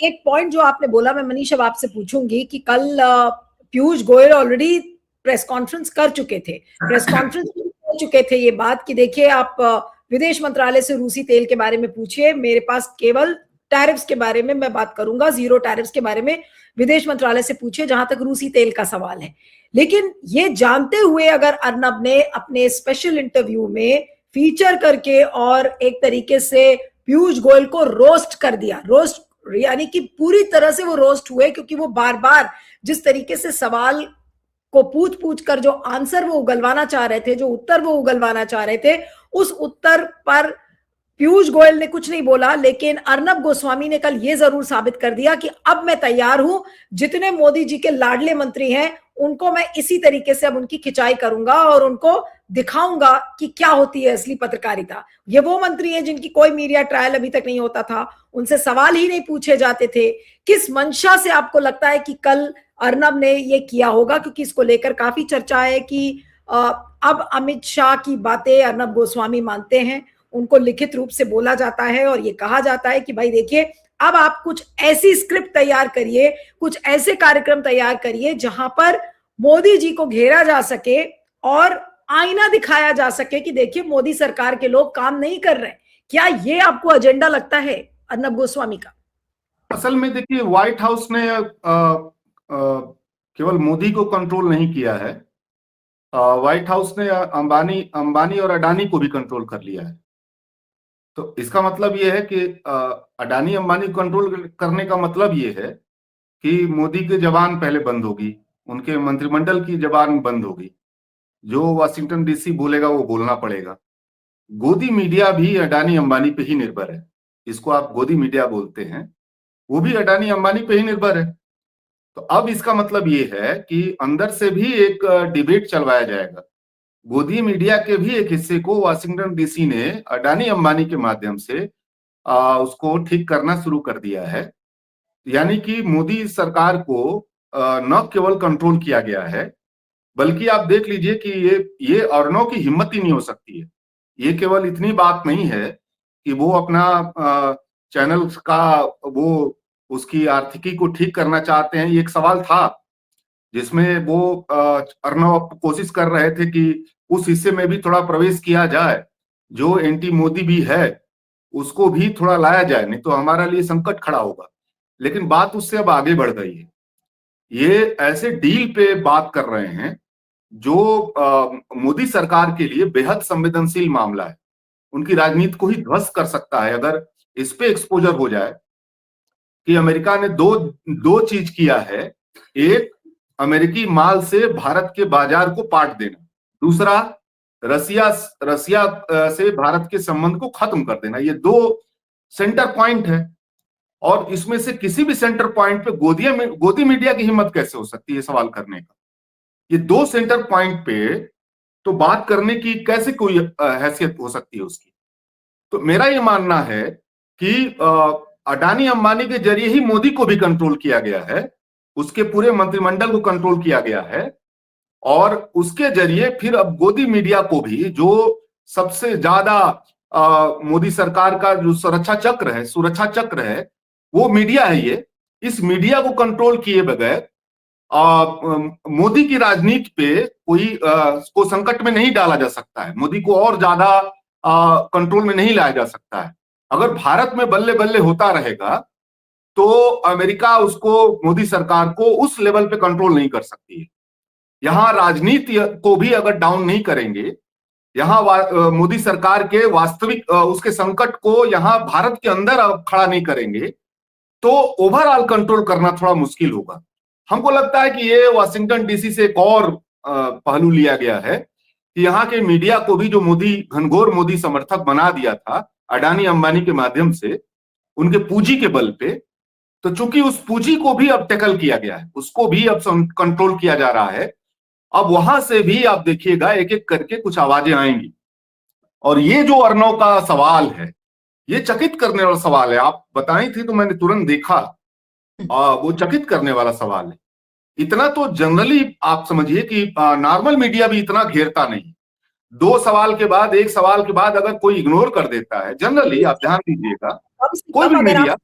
एक पॉइंट जो आपने बोला, मैं मनीष अब आपसे पूछूंगी कि कल Piyush Goyal already press conference कर चुके थे, प्रेस कॉन्फ्रेंस कर चुके थे ये बात कि देखिए आप विदेश मंत्रालय से रूसी तेल के बारे में पूछिए, मेरे पास केवल टैरिफ्स के बारे में मैं बात करूंगा, जीरो टैरिफ्स के बारे में विदेश मंत्रालय से पूछिए जहां तक रूसी तेल का सवाल है। लेकिन ये जानते हुए अगर अर्नब ने अपने स्पेशल इंटरव्यू में फीचर करके और एक तरीके से पीयूष गोयल को रोस्ट कर दिया, रोस्ट यानी कि पूरी तरह से वो रोस्ट हुए, क्योंकि वो बार बार जिस तरीके से सवाल को पूछ पूछ कर जो आंसर वो उगलवाना चाह रहे थे, जो उत्तर वो उगलवाना चाह रहे थे, उस उत्तर पर पीयूष गोयल ने कुछ नहीं बोला। लेकिन अर्नब गोस्वामी ने कल ये जरूर साबित कर दिया कि अब मैं तैयार हूं, जितने मोदी जी के लाडले मंत्री हैं उनको मैं इसी तरीके से अब उनकी खिंचाई करूंगा और उनको दिखाऊंगा कि क्या होती है असली पत्रकारिता। ये वो मंत्री हैं जिनकी कोई मीडिया ट्रायल अभी तक नहीं होता था, उनसे सवाल ही नहीं पूछे जाते थे। किस मंशा से आपको लगता है कि कल अर्नब ने ये किया होगा? क्योंकि इसको लेकर काफी चर्चा है कि अब अमित शाह की बातें अर्नब गोस्वामी मानते हैं, उनको लिखित रूप से बोला जाता है और ये कहा जाता है कि भाई देखिए अब आप कुछ ऐसी स्क्रिप्ट तैयार करिए, कुछ ऐसे कार्यक्रम तैयार करिए जहां पर मोदी जी को घेरा जा सके और आईना दिखाया जा सके कि देखिए मोदी सरकार के लोग काम नहीं कर रहे। क्या ये आपको एजेंडा लगता है अर्नब गोस्वामी का? असल में देखिए, व्हाइट हाउस ने केवल मोदी को कंट्रोल नहीं किया है, व्हाइट हाउस ने अंबानी और अडानी को भी कंट्रोल कर लिया है। तो इसका मतलब यह है कि अडानी अंबानी कंट्रोल करने का मतलब यह है कि मोदी की जबान पहले बंद होगी, उनके मंत्रिमंडल की जबान बंद होगी, जो वाशिंगटन डीसी बोलेगा वो बोलना पड़ेगा। गोदी मीडिया भी अडानी अंबानी पे ही निर्भर है, इसको आप गोदी मीडिया बोलते हैं, वो भी अडानी अंबानी पे ही निर्भर है। तो अब इसका मतलब ये है कि अंदर से भी एक डिबेट चलवाया जाएगा। गोदी मीडिया के भी एक हिस्से को वाशिंगटन डीसी ने अडानी अंबानी के माध्यम से उसको ठीक करना शुरू कर दिया है। यानी कि मोदी सरकार को न केवल कंट्रोल किया गया है, बल्कि आप देख लीजिए कि ये अर्नब की हिम्मत ही नहीं हो सकती है। ये केवल इतनी बात नहीं है कि वो अपना चैनल का वो उसकी आर्थिकी को ठीक करना चाहते हैं। ये एक सवाल था जिसमें वो अर्नब कोशिश कर रहे थे कि उस हिस्से में भी थोड़ा प्रवेश किया जाए, जो एंटी मोदी भी है उसको भी थोड़ा लाया जाए, नहीं तो हमारा लिए संकट खड़ा होगा। लेकिन बात उससे अब आगे बढ़ गई है। ये ऐसे डील पे बात कर रहे हैं जो मोदी सरकार के लिए बेहद संवेदनशील मामला है, उनकी राजनीति को ही ध्वस्त कर सकता है अगर इस पे एक्सपोजर हो जाए कि अमेरिका ने दो चीज किया है। एक, अमेरिकी माल से भारत के बाजार को पाट देना, दूसरा रसिया से भारत के संबंध को खत्म कर देना। ये दो सेंटर पॉइंट है और इसमें से किसी भी सेंटर पॉइंट पे गोदी मीडिया की हिम्मत कैसे हो सकती है सवाल करने का? ये दो सेंटर पॉइंट पे तो बात करने की कैसे कोई हैसियत हो सकती है उसकी? तो मेरा ये मानना है कि अडानी अंबानी के जरिए ही मोदी को भी कंट्रोल किया गया है, उसके पूरे मंत्रिमंडल को कंट्रोल किया गया है और उसके जरिए फिर अब गोदी मीडिया को भी, जो सबसे ज्यादा मोदी सरकार का जो सुरक्षा चक्र है वो मीडिया है। ये इस मीडिया को कंट्रोल किए बगैर मोदी की राजनीति पे कोई को संकट में नहीं डाला जा सकता है, मोदी को और ज्यादा कंट्रोल में नहीं लाया जा सकता है। अगर भारत में बल्ले बल्ले होता रहेगा तो अमेरिका उसको, मोदी सरकार को उस लेवल पे कंट्रोल नहीं कर सकती है। यहां राजनीति को भी अगर डाउन नहीं करेंगे, यहां मोदी सरकार के वास्तविक उसके संकट को यहां भारत के अंदर खड़ा नहीं करेंगे तो ओवरऑल कंट्रोल करना थोड़ा मुश्किल होगा। हमको लगता है कि ये वाशिंगटन डीसी से एक और पहलू लिया गया है कि यहाँ के मीडिया को भी, जो घनघोर मोदी समर्थक बना दिया था अडानी अंबानी के माध्यम से उनके पूंजी के बल पे, तो चूंकि उस पूंजी को भी अब टैकल किया गया है, उसको भी अब कंट्रोल किया जा रहा है। अब वहां से भी आप देखिएगा एक एक करके कुछ आवाजें आएंगी और ये जो अर्नब का सवाल है ये चकित करने वाला सवाल है। आप बताई थी तो मैंने तुरंत देखा, वो चकित करने वाला सवाल है। इतना तो जनरली आप समझिए कि नॉर्मल मीडिया भी इतना घेरता नहीं। दो सवाल के बाद, एक सवाल के बाद अगर कोई इग्नोर कर देता है, जनरली आप ध्यान दीजिएगा, कोई भी मीडिया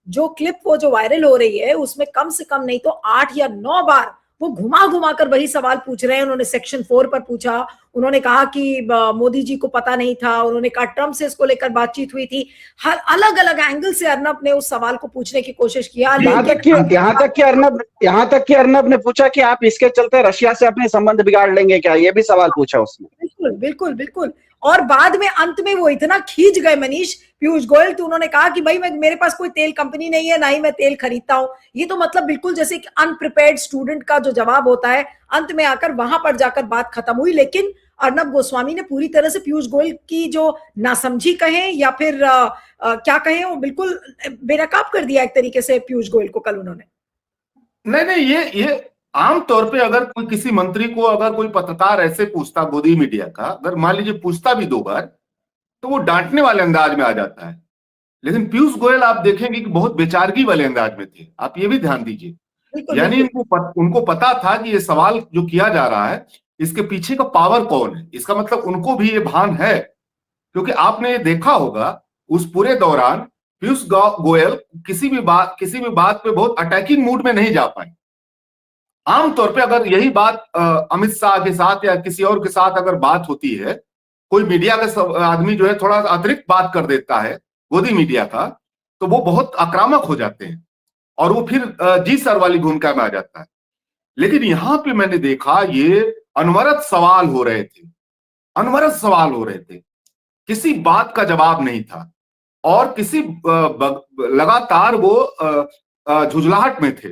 जो क्लिप वो जो वायरल हो रही है उसमें कम से कम नहीं तो 8 या 9 बार वो घुमा घुमा कर वही सवाल पूछ रहे हैं। उन्होंने सेक्शन 4 पर पूछा, उन्होंने कहा कि मोदी जी को पता नहीं था, उन्होंने कहा ट्रंप से इसको लेकर बातचीत हुई थी। हर अलग अलग एंगल से अर्नब ने उस सवाल को पूछने की कोशिश किया। यहाँ तक कि अर्नब ने पूछा कि आप इसके चलते रशिया से अपने संबंध बिगाड़ लेंगे क्या, ये भी सवाल पूछा उसने। बिल्कुल बिल्कुल बिल्कुल। और बाद में अंत में वो इतना खींच गए मनीष, पीयूष गोयल, तो उन्होंने कहा कि भाई मेरे पास कोई तेल कंपनी नहीं है, ना ही मैं तेल खरीदता हूं। ये तो मतलब बिल्कुल जैसे कि अनप्रिपेयर्ड स्टूडेंट का जो जवाब होता है, अंत में आकर वहां पर जाकर बात खत्म हुई। लेकिन अर्नब गोस्वामी ने पूरी तरह से पीयूष गोयल की जो नासमझी कहें या फिर क्या कहें, वो बिल्कुल बेनकाब कर दिया एक तरीके से पीयूष गोयल को कल उन्होंने। नहीं, ये आमतौर पे अगर कोई किसी मंत्री को अगर कोई पत्रकार ऐसे पूछता, गोदी मीडिया का अगर मान लीजिए पूछता भी 2 बार, तो वो डांटने वाले अंदाज में आ जाता है। लेकिन पीयूष गोयल आप देखेंगे कि बहुत बेचारगी वाले अंदाज में थे। आप ये भी ध्यान दीजिए, यानी उनको पता था कि ये सवाल जो किया जा रहा है इसके पीछे का पावर कौन है। इसका मतलब उनको भी ये भान है, क्योंकि आपने देखा होगा उस पूरे दौरान पीयूष गोयल किसी भी बात पे बहुत अटैकिंग मूड में नहीं जा पाए। आमतौर पे अगर यही बात अमित शाह के साथ या किसी और के साथ अगर बात होती है, कोई मीडिया का आदमी जो है थोड़ा अतिरिक्त बात कर देता है गोदी मीडिया का, तो वो बहुत आक्रामक हो जाते हैं और वो फिर जी सर वाली भूमिका में आ जाता है। लेकिन यहां पे मैंने देखा ये अनवरत सवाल हो रहे थे, किसी बात का जवाब नहीं था और किसी लगातार वो झुंझलाहट में थे,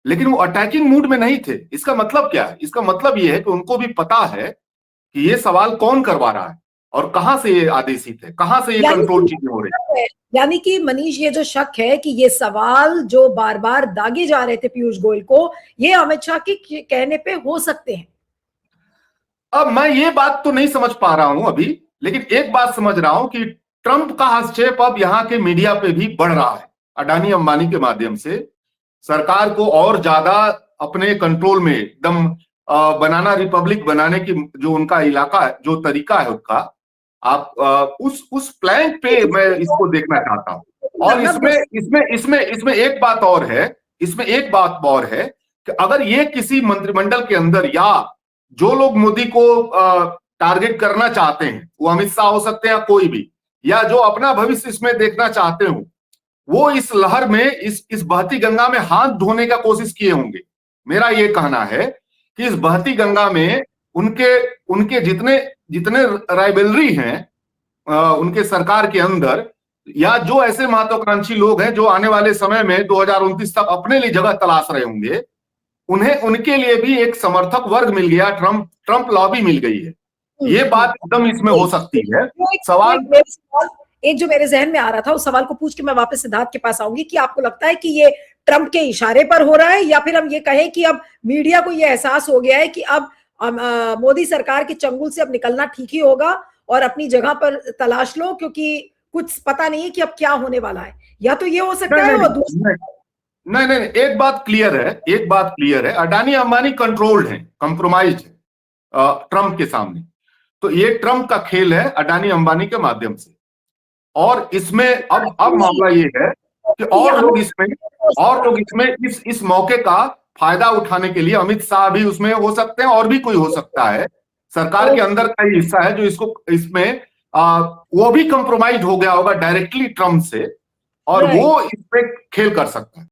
लेकिन वो अटैकिंग मूड में नहीं थे। इसका मतलब क्या है? इसका मतलब ये है कि उनको भी पता है कि ये सवाल कौन करवा रहा है और कहां से ये आदेशित है, कहां से ये कंट्रोल चीजें हो रही है। यानी कि मनीष, ये जो शक है कि ये सवाल जो बार बार दागे जा रहे थे पीयूष गोयल को, ये अमित शाह के कहने पे हो सकते हैं। अब मैं ये बात तो नहीं समझ पा रहा हूं अभी, लेकिन एक बात समझ रहा हूं कि ट्रंप का हस्तक्षेप अब यहां के मीडिया पे भी बढ़ रहा है। अडानी अंबानी के माध्यम से सरकार को और ज्यादा अपने कंट्रोल में एकदम बनाना रिपब्लिक बनाने की जो उनका इलाका है, जो तरीका है उनका, आप उस प्लान पे मैं इसको देखना चाहता हूं। और इसमें एक बात और है कि अगर ये किसी मंत्रिमंडल के अंदर या जो लोग मोदी को टारगेट करना चाहते हैं, वो अमित शाह हो सकते हैं या कोई भी, या जो अपना भविष्य इसमें देखना चाहते हो, वो इस लहर में इस बहती गंगा में हाथ धोने का कोशिश किए होंगे। मेरा ये कहना है कि इस बहती गंगा में उनके जितने राइवलरी हैं उनके सरकार के अंदर, या जो ऐसे महत्वाकांक्षी लोग हैं जो आने वाले समय में 2029 तक अपने लिए जगह तलाश रहे होंगे, उनके लिए भी एक समर्थक वर्ग मिल गया, ट्रंप लॉबी मिल गई है। ये बात एकदम इसमें हो सकती है। सवाल एक जो मेरे जहन में आ रहा था, उस सवाल को पूछ के मैं वापस सिद्धार्थ के पास आऊंगी कि आपको लगता है कि ये ट्रंप के इशारे पर हो रहा है, या फिर हम ये कहें कि अब मीडिया को ये एहसास हो गया है कि अब मोदी सरकार के चंगुल से अब निकलना ठीक ही होगा और अपनी जगह पर तलाश लो, क्योंकि कुछ पता नहीं है कि अब क्या होने वाला है। या तो ये हो सकता है, और नहीं, एक बात क्लियर है, अडानी अंबानी कंट्रोल्ड है, कंप्रोमाइज्ड है ट्रंप के सामने। तो ये ट्रंप का खेल है अडानी अंबानी के माध्यम से। और इसमें अब मामला ये है कि और लोग इसमें इस मौके का फायदा उठाने के लिए, अमित शाह भी उसमें हो सकते हैं और भी कोई हो सकता है, सरकार के अंदर का ही हिस्सा है जो इसमें वो भी कंप्रोमाइज हो गया होगा डायरेक्टली ट्रंप से, और वो इस पे खेल कर सकता है।